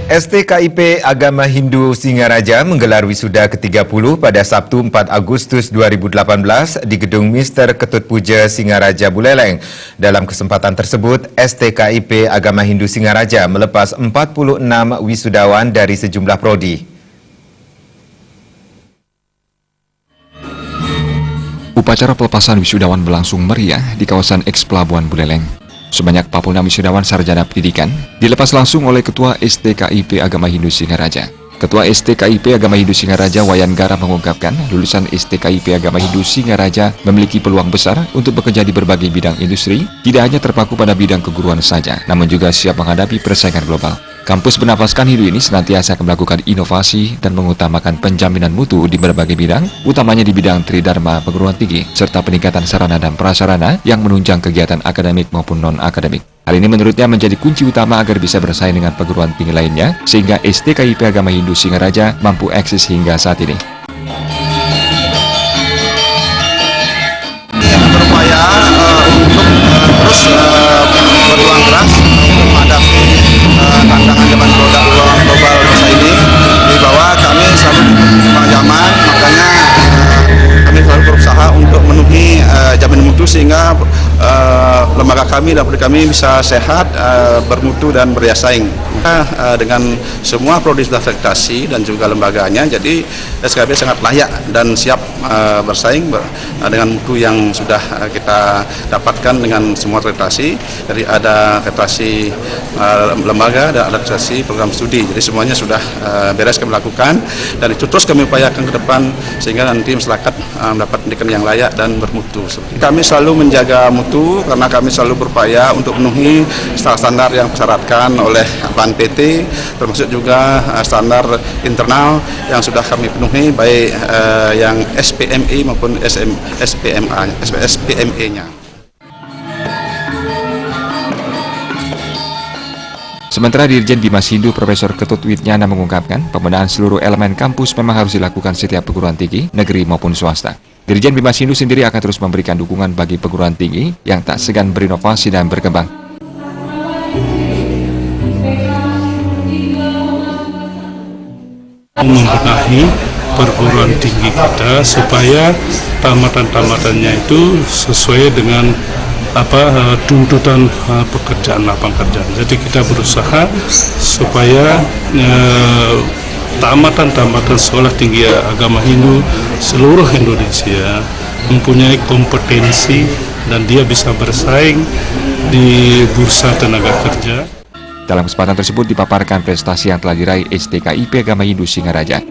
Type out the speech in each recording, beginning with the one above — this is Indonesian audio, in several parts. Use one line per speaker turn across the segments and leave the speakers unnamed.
STKIP Agama Hindu Singaraja menggelar wisuda ke-30 pada Sabtu 4 Agustus 2018 di Gedung Mister Ketut Puja Singaraja Buleleng. Dalam kesempatan tersebut, STKIP Agama Hindu Singaraja melepas 46 wisudawan dari sejumlah prodi.
Upacara pelepasan wisudawan berlangsung meriah di kawasan Eks Pelabuhan Buleleng. Sebanyak 46 wisudawan sarjana pendidikan dilepas langsung oleh Ketua STKIP Agama Hindu Singaraja. Ketua STKIP Agama Hindu Singaraja Wayan Gara mengungkapkan lulusan STKIP Agama Hindu Singaraja memiliki peluang besar untuk bekerja di berbagai bidang industri, tidak hanya terpaku pada bidang keguruan saja, namun juga siap menghadapi persaingan global. Kampus bernafaskan Hindu ini senantiasa akan melakukan inovasi dan mengutamakan penjaminan mutu di berbagai bidang, utamanya di bidang Tridharma perguruan tinggi, serta peningkatan sarana dan prasarana yang menunjang kegiatan akademik maupun non-akademik. Hal ini menurutnya menjadi kunci utama agar bisa bersaing dengan perguruan tinggi lainnya, sehingga STKIP Agama Hindu Singaraja mampu eksis hingga saat ini.
Berupaya untuk terus berjuang keras menghadapi tantangan zaman global masa ini, di bawah kami selalu mengikuti zaman, makanya kami selalu berusaha untuk memenuhi jaminan mutu sehingga lembaga kami dan prodi kami bisa sehat, bermutu dan berdaya saing. Dengan semua prodi sudah terakreditasi dan juga lembaganya, jadi SKIP sangat layak dan siap bersaing dengan mutu yang sudah kita dapatkan dengan semua akreditasi. Jadi ada akreditasi lembaga dan akreditasi program studi. Jadi semuanya sudah beres kami lakukan dan itu terus kami upayakan ke depan sehingga nanti masyarakat mendapat pendidikan yang layak dan bermutu. Kami selalu menjaga mutu karena kami selalu berupaya untuk memenuhi standar yang disyaratkan oleh PT, termasuk juga standar internal yang sudah kami penuhi, baik yang SPME maupun SPME-nya.
Sementara Dirjen Bimas Hindu Profesor Ketut Witnyana mengungkapkan pembenahan seluruh elemen kampus memang harus dilakukan setiap perguruan tinggi, negeri maupun swasta. Dirjen Bimas Hindu sendiri akan terus memberikan dukungan bagi perguruan tinggi yang tak segan berinovasi dan berkembang.
Membenahi perguruan tinggi kita supaya tamatan-tamatannya itu sesuai dengan tuntutan pekerjaan lapangan kerja. Jadi kita berusaha supaya tamatan-tamatan sekolah tinggi agama Hindu seluruh Indonesia mempunyai kompetensi dan dia bisa bersaing di bursa tenaga kerja.
Dalam kesempatan tersebut dipaparkan prestasi yang telah diraih STKIP Agama Hindu Singaraja.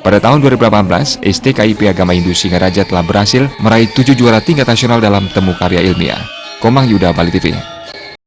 Pada tahun 2018, STKIP Agama Hindu Singaraja telah berhasil meraih 7 juara tingkat nasional dalam temu karya ilmiah. Komang Yuda, Bali TV.